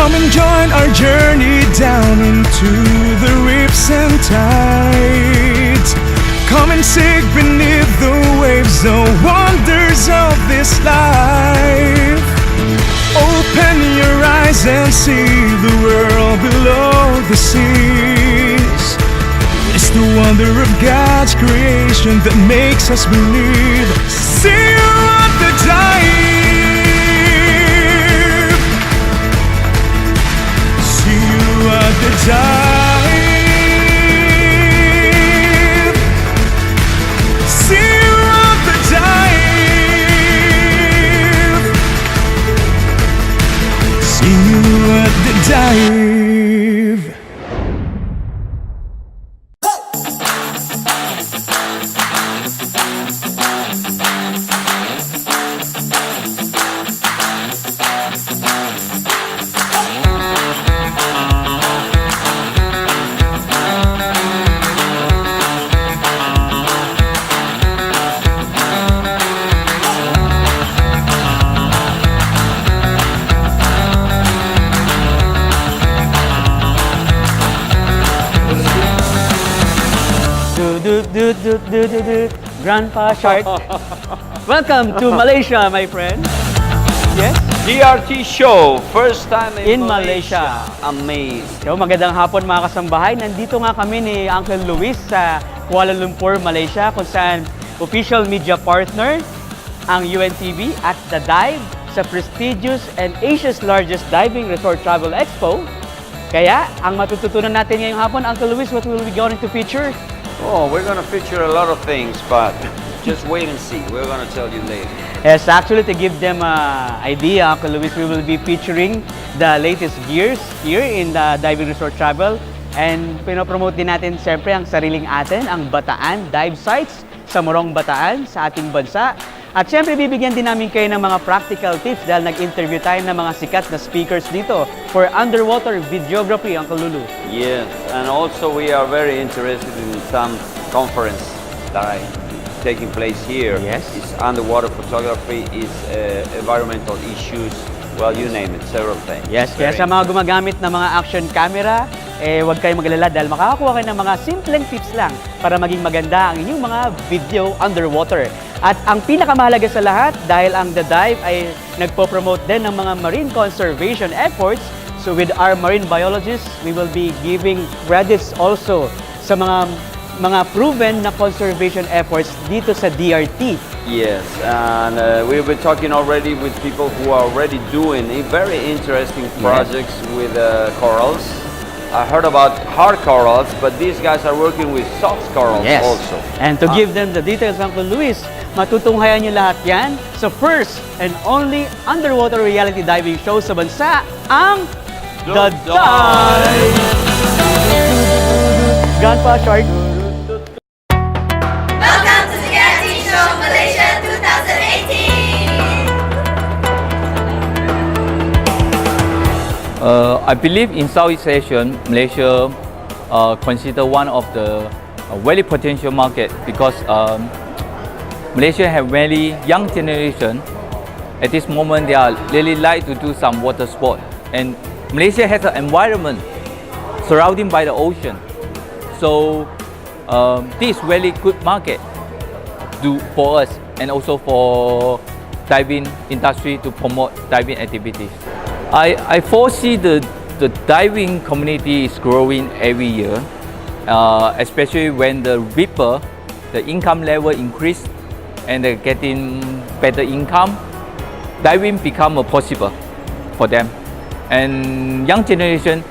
Come and join our journey down into the reefs and tides. Come and sink beneath the waves, the wonders of this life. Open your eyes and see the world below the seas. It's the wonder of God's creation that makes us believe. See you at the dive. See you at the dive. See you at the dive. See you at the dive. Grandpa Shark. Welcome to Malaysia, my friend. Yes? DRT show, first time In Malaysia. Amazed. So, magandang hapon mga kasambahay. Nandito nga kami ni Uncle Luis sa Kuala Lumpur, Malaysia, kung saan official media partner ang UNTV at The Dive sa prestigious and Asia's largest diving resort travel expo. Kaya, ang matututunan natin ngayong hapon, Uncle Luis, what will we going to feature? Oh, we're going to feature a lot of things, but just wait and see. We're going to tell you later. Yes, actually, to give them an idea, Uncle Luis, we will be featuring the latest gears here in the diving resort travel. And pinopromote din natin siyempre ang sariling atin, ang Bataan dive sites sa Morong Bataan sa ating bansa. At siyempre, bibigyan din namin kayo ng mga practical tips dahil nag-interview tayo ng mga sikat na speakers dito for underwater videography, Uncle Lulu. Yes, and also we are very interested in some conference that are taking place here. Yes. It's underwater photography, it's environmental issues, well, you name it, several things. Yes, kaya sa mga gumagamit ng mga action camera, huwag kayong mag-alala dahil makakakuha kayo ng mga simpleng tips lang para maging maganda ang inyong mga video underwater. At ang pinakamahalaga sa lahat, dahil ang The Dive ay nagpo-promote din ng mga marine conservation efforts, so with our marine biologists, we will be giving credits also sa mga proven na conservation efforts dito sa DRT. Yes, and we've been talking already with people who are already doing very interesting projects with corals. I heard about hard corals, but these guys are working with soft corals also. And to give them the details, Uncle Luis, matutunghayan niyo lahat yan sa first and only underwater reality diving show sa bansa, ang The Dive! Grandpa Shark. Welcome to the Guarantee Show Malaysia 2018! I believe in Southeast Asia, Malaysia consider one of the very potential market because Malaysia have very young generation. At this moment, they are really like to do some water sport, and Malaysia has an environment surrounding by the ocean. So this very good market for us and also for diving industry to promote diving activities. I foresee the diving community is growing every year, especially when the reaper, the income level increase and they're getting better income, diving become possible for them. And young generation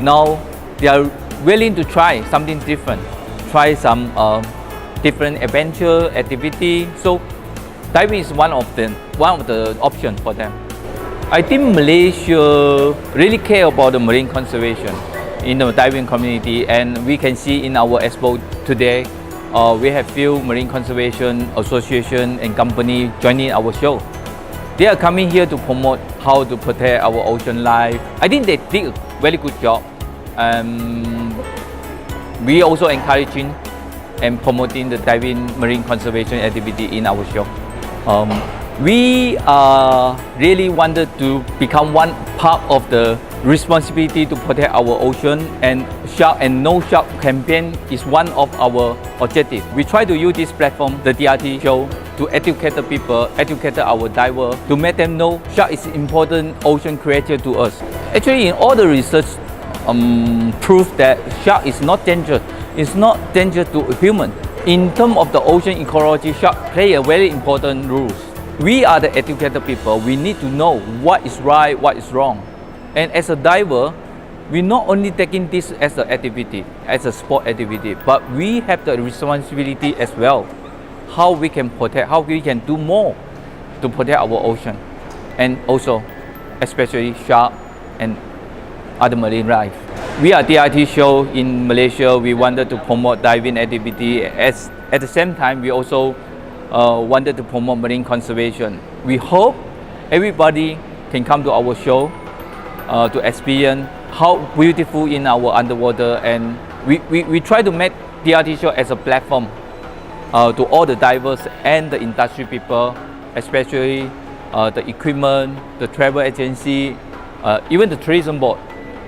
now they are willing to try something different, try some different adventure activity. So diving is one of the options for them. I think Malaysia really care about the marine conservation in the diving community, and we can see in our expo today, we have few marine conservation association and company joining our show. They are coming here to promote how to protect our ocean life. I think they did a very good job. We also encouraging and promoting the diving marine conservation activity in our show. We really wanted to become one part of the responsibility to protect our ocean, and Shark and No Shark campaign is one of our objectives. We try to use this platform, the TRT show, to educate the people, educate our divers, to make them know shark is important ocean creature to us. Actually, in all the research proof that shark is not dangerous. It's not dangerous to human. In terms of the ocean ecology, shark play a very important role. We are the educated people. We need to know what is right, what is wrong. And as a diver, we not only taking this as an activity, as a sport activity, but we have the responsibility as well. How we can protect, how we can do more to protect our ocean, and also, especially shark and other marine life. We are TRT show in Malaysia. We wanted to promote diving activity. At the same time, we also wanted to promote marine conservation. We hope everybody can come to our show to experience how beautiful in our underwater, and we try to make TRT show as a platform to all the divers and the industry people, especially the equipment, the travel agency, even the tourism board.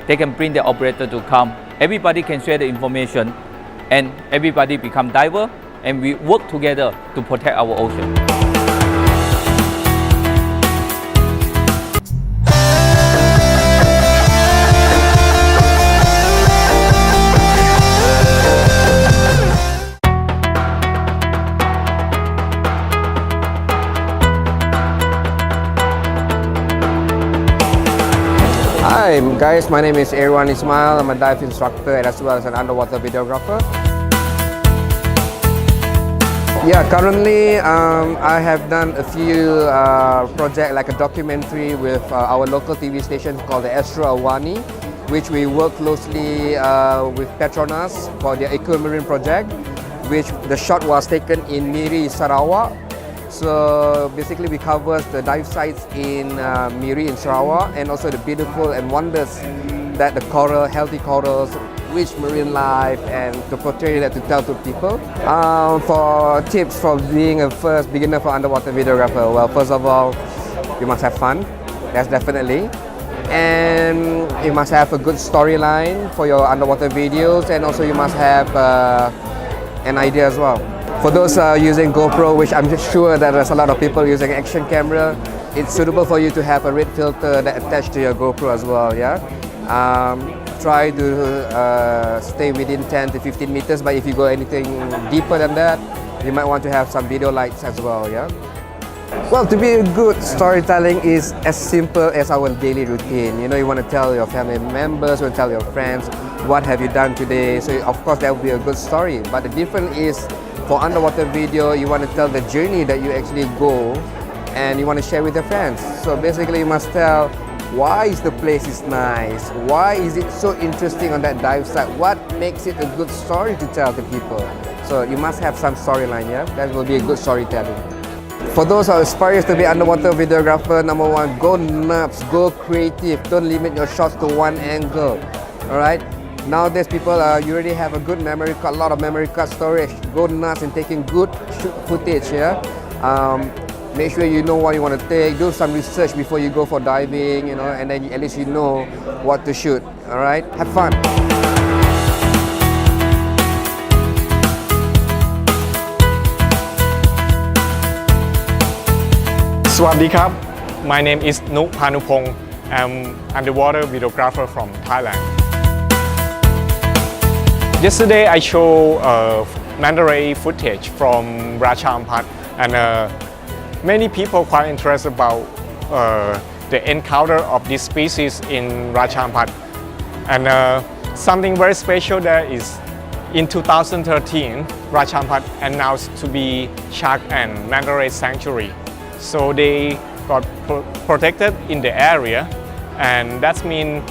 They can bring their operator to come. Everybody can share the information, and everybody become diver, and we work together to protect our ocean. Hi guys, my name is Irwan Ismail. I'm a dive instructor and as well as an underwater videographer. Yeah, currently I have done a few projects like a documentary with our local TV station called the Astro Awani, which we work closely with Petronas for their Aquamarine project, which the shot was taken in Miri, Sarawak. So basically we cover the dive sites in Miri in Sarawak, and also the beautiful and wonders that the coral, healthy corals, rich marine life, and to portray that to tell to people. For tips for being a first beginner for underwater videographer, well, first of all, you must have fun, that's definitely. And you must have a good storyline for your underwater videos, and also you must have an idea as well. For those using GoPro, which I'm just sure that there's a lot of people using action camera, it's suitable for you to have a red filter that attached to your GoPro as well, yeah? Try to stay within 10 to 15 meters, but if you go anything deeper than that, you might want to have some video lights as well, yeah? Well, to be a good storytelling is as simple as our daily routine. You know, you want to tell your family members, you want to tell your friends, what have you done today? So of course that will be a good story, but the difference is, for underwater video, you want to tell the journey that you actually go and you want to share with your friends. So basically you must tell why is the place is nice, why is it so interesting on that dive site, what makes it a good story to tell to people. So you must have some storyline, yeah? That will be a good storytelling. For those who aspire to be underwater videographer, number one, go nuts, go creative, don't limit your shots to one angle, alright? Nowadays people, you already have a good memory card, a lot of memory card storage. Go nuts in taking good footage, yeah? Make sure you know what you want to take, do some research before you go for diving, you know, and then at least you know what to shoot, alright? Have fun! Swadee krab. My name is Parnupong. I'm underwater videographer from Thailand. Yesterday I showed manta ray footage from Ratchampat, and many people quite interested about the encounter of this species in Ratchampat. And something very special there is in 2013, Ratchampat announced to be shark and manta ray sanctuary. So they got protected in the area, and that means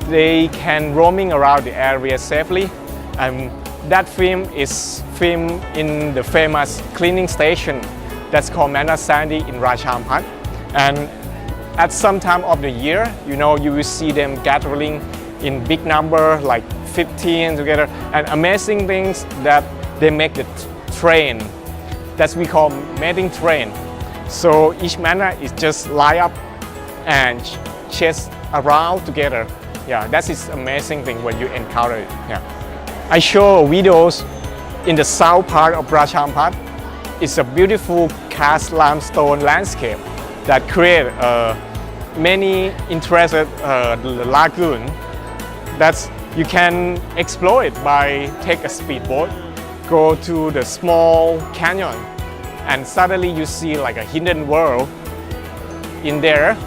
they can roaming around the area safely. And that film is filmed in the famous cleaning station that's called Manta Sandy in Ratchampat. And at some time of the year, you know, you will see them gathering in big number, like 15 together. And amazing things that they make the train, that's we call mating train. So each manner is just line up and chase around together. Yeah, that is amazing thing when you encounter it. Yeah. I show videos in the south part of Raja Ampat. It's a beautiful cast limestone landscape that create many interested lagoon that you can explore it by take a speedboat, go to the small canyon, and suddenly you see like a hidden world in there.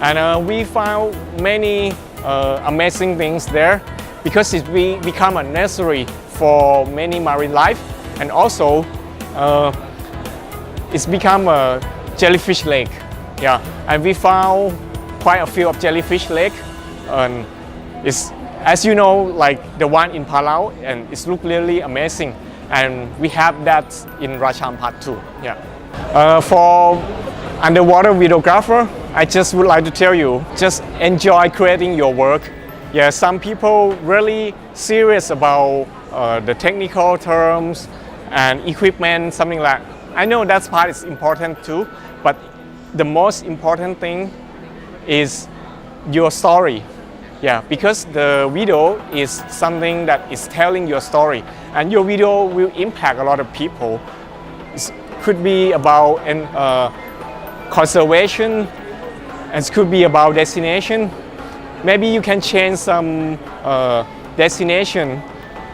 And we found many amazing things there because it become a nursery for many marine life, and also it's become a jellyfish lake. Yeah, and we found quite a few of jellyfish lake, and it's, as you know, like the one in Palau, and it's look really amazing. And we have that in Raja Ampat too. Yeah. For underwater videographer, I just would like to tell you, just enjoy creating your work. Yeah, some people really serious about the technical terms and equipment, something like that. I know that part is important too, but the most important thing is your story. Yeah, because the video is something that is telling your story, and your video will impact a lot of people. It could be about conservation, and it could be about destination. Maybe you can change some destination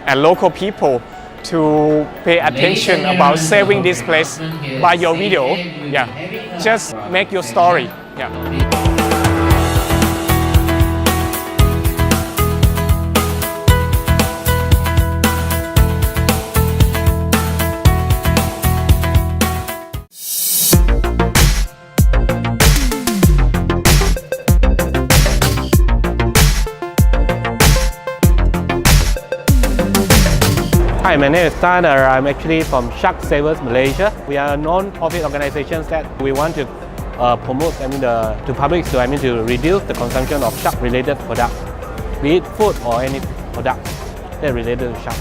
and local people to pay attention about saving this place by your video. Yeah, just make your story. Yeah. Hi, my name is Tan. I'm actually from Shark Savers Malaysia. We are a non-profit organization that we want to promote to public to reduce the consumption of shark-related products, be it food or any product that related to shark.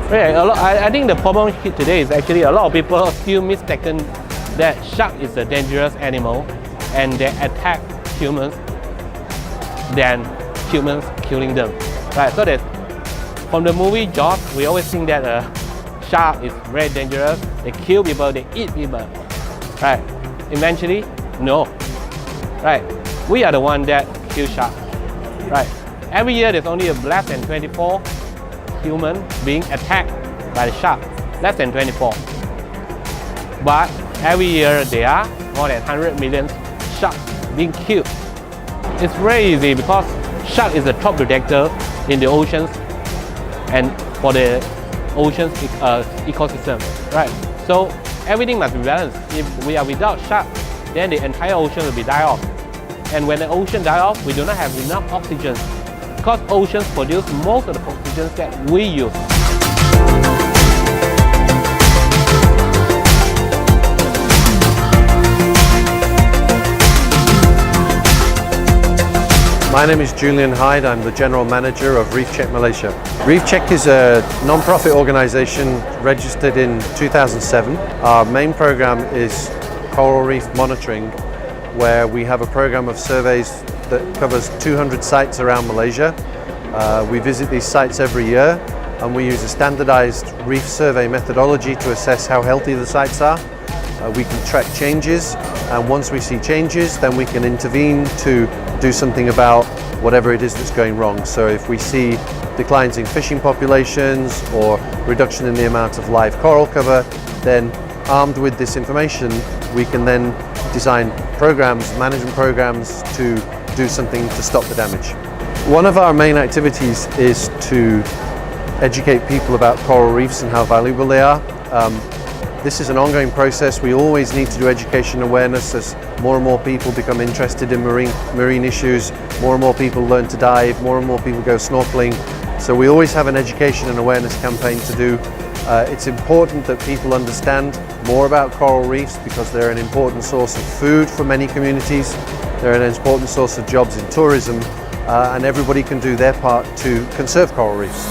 I think the problem today is actually a lot of people still mistaken that shark is a dangerous animal and they attack humans than humans killing them. Right? So that from the movie Jaws, we always think that a shark is very dangerous. They kill people, they eat people. Right? Eventually, no. Right? We are the one that kill shark. Right? Every year there's only less than 24 humans being attacked by the shark. Less than 24. But every year there are more than 100 million sharks being killed. It's very easy because shark is a top predator in the oceans and for the ocean's ecosystem, right? So everything must be balanced. If we are without shark, then the entire ocean will be die off. And when the ocean die off, we do not have enough oxygen because oceans produce most of the oxygen that we use. My name is Julian Hyde. I'm the General Manager of Reef Check Malaysia. Reef Check is a non-profit organisation registered in 2007. Our main program is coral reef monitoring, where we have a program of surveys that covers 200 sites around Malaysia. We visit these sites every year and we use a standardised reef survey methodology to assess how healthy the sites are. We can track changes, and once we see changes then we can intervene to do something about whatever it is that's going wrong. So if we see declines in fishing populations or reduction in the amount of live coral cover, then armed with this information we can then design programs, management programs to do something to stop the damage. One of our main activities is to educate people about coral reefs and how valuable they are. This is an ongoing process. We always need to do education awareness as more and more people become interested in marine issues, more and more people learn to dive, more and more people go snorkeling. So we always have an education and awareness campaign to do. It's important that people understand more about coral reefs because they're an important source of food for many communities. They're an important source of jobs in tourism, and everybody can do their part to conserve coral reefs.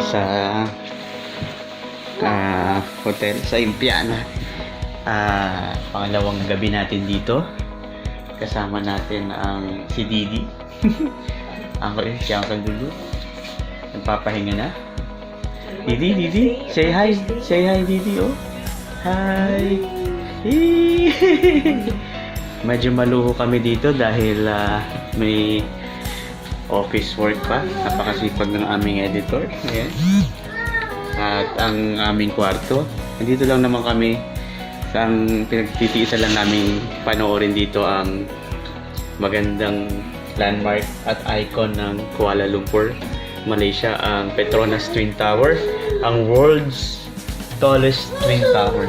sa hotel sa Impiana. Pangalawang gabi natin dito. Kasama natin ang si Didi. Siya ang kagulo. Nagpapahinga na. Didi, say hi. Say hi, Didi, oh. Hi. Medyo maluho kami dito dahil may office work pa. Napakasipag ng aming editor. Ayan. At ang aming kwarto. Nandito lang naman kami. Ang pinagtitiisa lang namin panoorin dito ang magandang landmark at icon ng Kuala Lumpur, Malaysia, ang Petronas Twin Tower, ang world's tallest twin tower.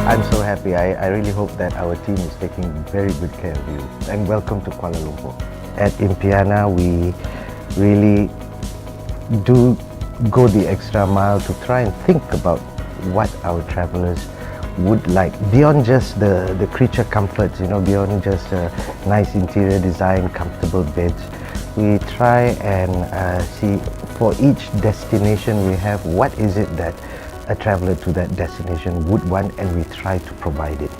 I'm so happy. I really hope that our team is taking very good care of you. And welcome to Kuala Lumpur. At Impiana, we really do go the extra mile to try and think about what our travelers would like, beyond just the creature comforts, beyond just a nice interior design, comfortable beds. We try and see for each destination we have, what is it that a traveler to that destination would want, and we try to provide it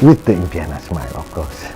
with the Impiana smile, of course.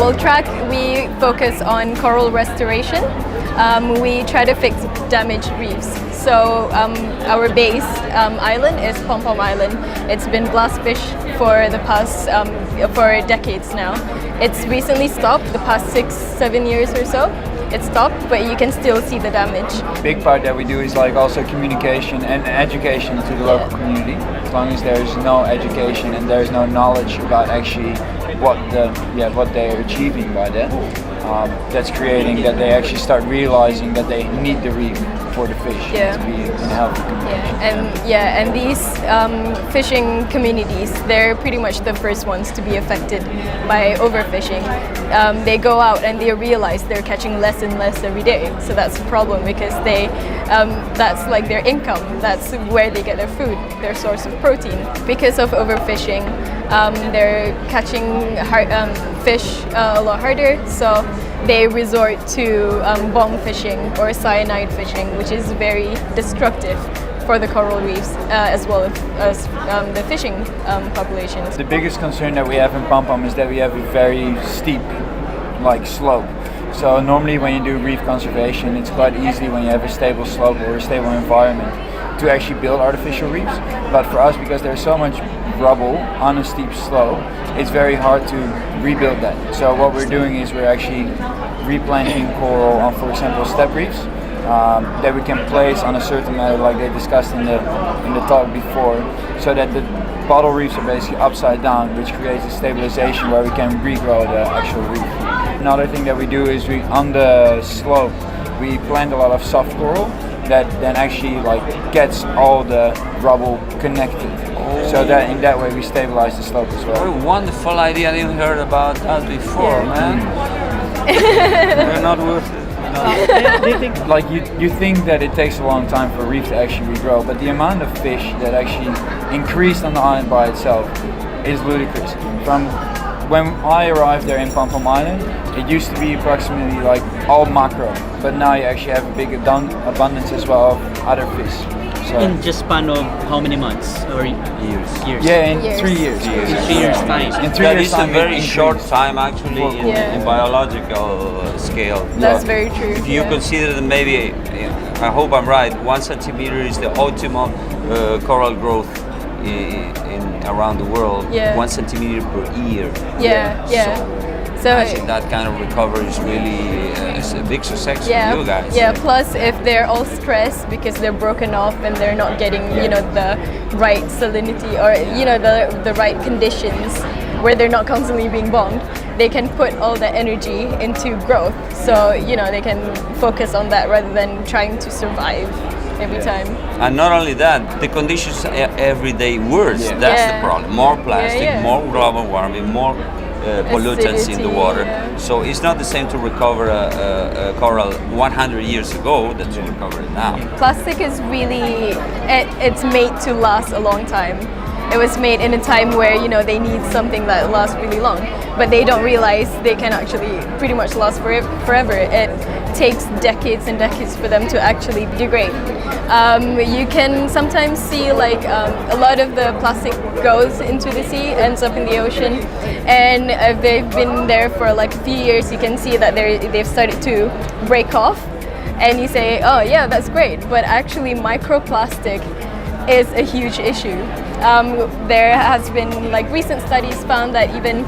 Well, TRACC, we focus on coral restoration. We try to fix damaged reefs. So our base island is Parnupong Island. It's been blast fished for the past for decades now. It's recently stopped the past 6-7 years or so. It stopped, but you can still see the damage. Big part that we do is like also communication and education to the local community. As long as there's no education and there's no knowledge about actually what they're achieving by that, that's creating that they actually start realizing that they need the reef for the fish to be in healthy condition. And these fishing communities, they're pretty much the first ones to be affected by overfishing. They go out and they realize they're catching less and less every day, so that's a problem because that's like their income. That's where they get their food, their source of protein. Because of overfishing, they're catching fish a lot harder, so they resort to bomb fishing or cyanide fishing, which is very destructive for the coral reefs as well as the fishing populations. The biggest concern that we have in Parnupong is that we have a very steep slope. So normally when you do reef conservation, it's quite easy when you have a stable slope or a stable environment to actually build artificial reefs. But for us, because there's so much rubble on a steep slope, it's very hard to rebuild that. So what we're doing is we're actually replanting coral on, for example, step reefs that we can place on a certain manner, like they discussed in the talk before, so that the bottle reefs are basically upside down, which creates a stabilization where we can regrow the actual reef. Another thing that we do is on the slope we plant a lot of soft coral that then actually gets all the rubble connected. So that in that way we stabilize the slope as well. What a wonderful idea! I didn't heard about that before, man. We're not worth it. Do you think, you think that it takes a long time for a reef to actually regrow, but the amount of fish that actually increased on the island by itself is ludicrous. From when I arrived there in Parnupong Island, it used to be approximately all macro, but now you actually have a big abundance as well of other fish. So In just span of how many months or years? Yeah, in 3 years. In 3 years time. In 3 That years is a time, very it short increased. time actually in biological scale. That's very true. If you consider that maybe, I hope I'm right, 1 centimeter is the optimum coral growth in around the world. 1 centimeter per year. So imagine that kind of recovery is really a big success for you guys. Plus if they're all stressed because they're broken off and they're not getting the right salinity or the right conditions where they're not constantly being bombed, they can put all the energy into growth. So, you know, they can focus on that rather than trying to survive every time. And not only that, the conditions are every day worse. That's the problem. More plastic, more global warming, more pollutants in the water. So it's not the same to recover a coral 100 years ago than to recover it now. Plastic is really, it's made to last a long time. It was made in a time where, you know, they need something that lasts really long, but they don't realize they can actually pretty much last forever. It takes decades and decades for them to actually degrade. You can sometimes see like a lot of the plastic goes into the sea, ends up in the ocean, and if they've been there for like a few years, you can see that they've started to break off, and you say, oh yeah, that's great, but actually microplastic is a huge issue. There has been like recent studies found that even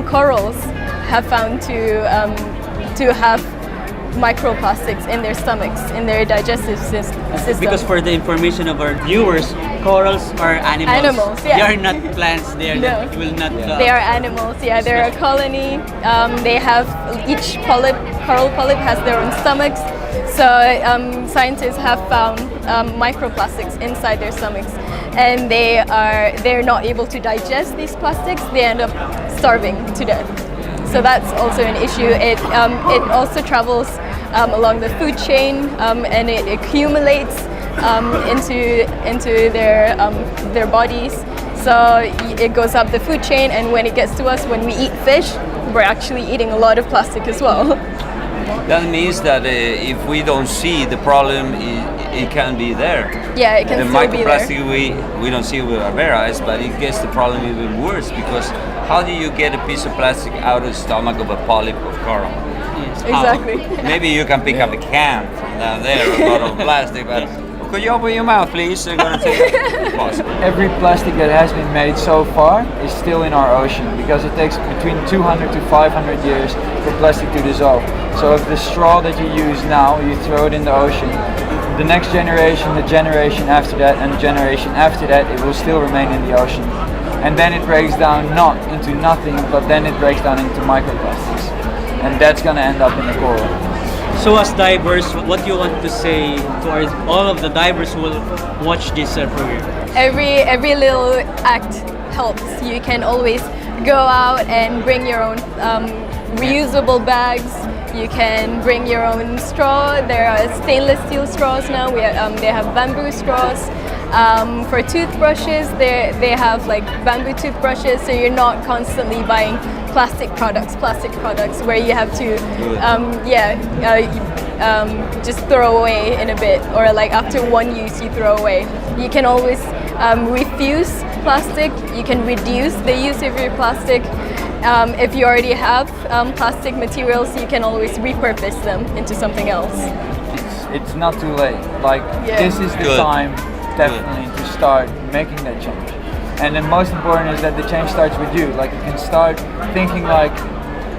corals have found to have microplastics in their stomachs, in their digestive system. Because for the information of our viewers, corals are animals. Animals, yeah. They are not plants. They are No. not, will not. They are animals, yeah. They're a colony. They have, each coral polyp has their own stomachs. So scientists have found microplastics inside their stomachs, and they're not able to digest these plastics. They end up starving to death. So that's also an issue. It also travels along the food chain, and it accumulates into their bodies. So it goes up the food chain, and when it gets to us, when we eat fish, we're actually eating a lot of plastic as well. That means that if we don't see the problem, it can be there. Yeah, it can the still be there. microplastic we don't see with our bare eyes, but it gets the problem even worse, because how do you get a piece of plastic out of the stomach of a polyp of coral? Exactly. Maybe you can pick up a can from down there, a bottle of plastic, but could you open your mouth, please? I'm going to take it. Possible. Every plastic that has been made so far is still in our ocean, because it takes between 200 to 500 years for plastic to dissolve. So if the straw that you use now, you throw it in the ocean, the next generation, the generation after that, and the generation after that, it will still remain in the ocean. And then it breaks down not into nothing, but then it breaks down into microplastics. And that's going to end up in the coral. So as divers, what do you want to say to all of the divers who will watch this program? Every little act helps. You can always go out and bring your own reusable bags. You can bring your own straw. There are stainless steel straws now. They have bamboo straws. For toothbrushes, they have like bamboo toothbrushes, so you're not constantly buying plastic products where you have to just throw away in a bit, or like after one use you throw away. You can always refuse plastic. You can reduce the use of your plastic. If you already have plastic materials, you can always repurpose them into something else. It's not too late. Like, this is the time definitely to start making that change. And the most important is that the change starts with you. Like, you can start thinking like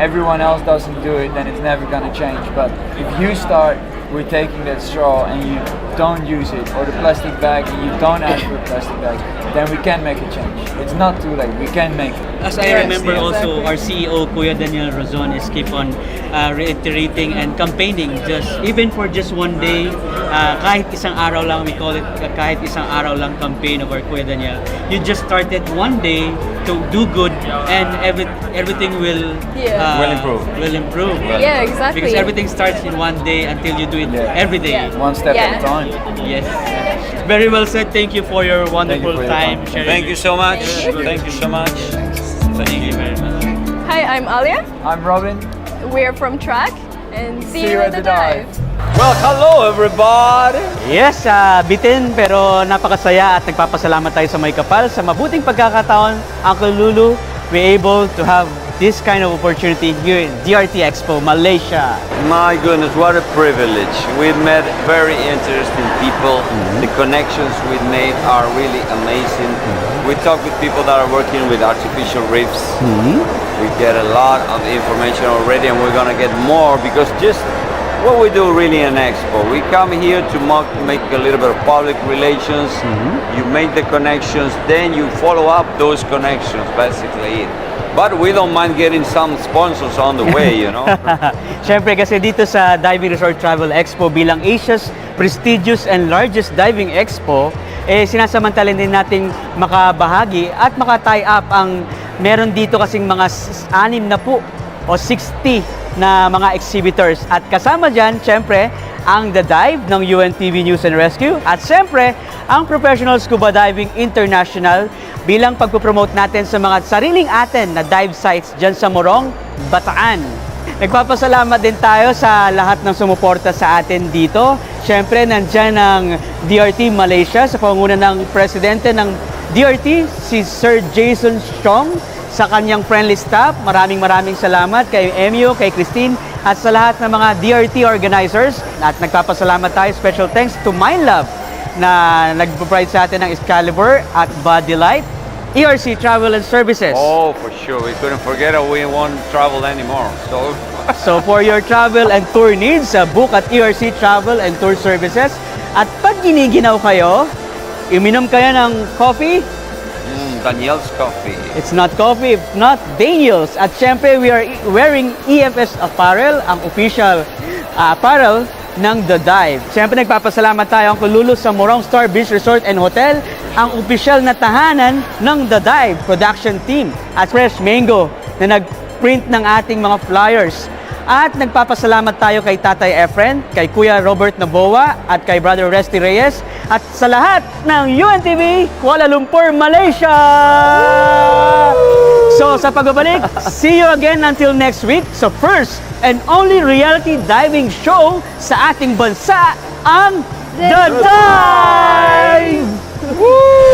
everyone else doesn't do it, then it's never gonna change. But if you start with taking that straw and you don't use it, or the plastic bag and you don't ask for a plastic bag, then we can make a change. It's not too late, we can make it. As I remember also, our CEO, Kuya Daniel Razon, is keep on reiterating and campaigning even for just one day, kahit isang araw lang, we call it kahit isang araw lang campaign of our Kuya Daniel. You just started one day to do good, and everything will improve. Yeah, exactly. Because everything starts in one day until you do it every day. One step at a time. Yes. Very well said. Thank you for your wonderful time. Thank you so much. Thank you so much. Thank you very much. Hi, I'm Alia. I'm Robin. We're from TRACC, and see you at the dive. Well, hello everybody! Yes, bitin pero napakasaya at nagpapasalamat tayo sa may kapal sa mabuting pagkakataon, Uncle Lulu, we're able to have this kind of opportunity here in DRT Expo, Malaysia. My goodness, what a privilege. We've met very interesting people. The connections we've made are really amazing. We talk with people that are working with artificial reefs. We get a lot of information already, and we're gonna get more, because just what we do really in Expo, we come here to make a little bit of public relations. You make the connections, then you follow up those connections, basically. But we don't mind getting some sponsors on the way, you know. Siyempre kasi dito sa Diving Resort Travel Expo bilang Asia's prestigious and largest diving expo, sinasamantalin din nating makabahagi at maka-tie up ang meron dito kasing mga 60 na mga exhibitors. At kasama dyan, siyempre, ang The Dive ng UNTV News and Rescue at siyempre, ang Professional Scuba Diving International bilang pagpupromote natin sa mga sariling atin na dive sites dyan sa Morong, Bataan. Nagpapasalamat din tayo sa lahat ng sumuporta sa atin dito. Siyempre, nandyan ang DRT Malaysia sa pangunguna ng presidente ng DRT, si Sir Jason Chong, sa kanyang friendly staff. Maraming salamat kay Emio, kay Christine, at sa lahat ng mga DRT organizers. At nagpapasalamat tayo, special thanks to MindLove na nag-provide sa atin ng Excalibur at Body Light, ERC Travel and Services. Oh, for sure. We couldn't forget it. We won't travel anymore. So for your travel and tour needs, book at ERC Travel and Tour Services. At pag giniginaw kayo, uminom kayo ng coffee. Daniel's Coffee. It's not coffee, if not Daniel's. At syempre, we are wearing EFS apparel, ang official apparel ng The Dive. Siyempre, nagpapasalamat tayo ang Kululu sa Morong Star Beach Resort and Hotel, ang opisyal na tahanan ng The Dive production team, at Fresh Mango na nag-print ng ating mga flyers. At nagpapasalamat tayo kay Tatay Efren, kay Kuya Robert Naboa, at kay Brother Resty Reyes, at sa lahat ng UNTV Kuala Lumpur, Malaysia! So sa pagbabalik, see you again until next week sa first and only reality diving show sa ating bansa, ang The Dive! Woo!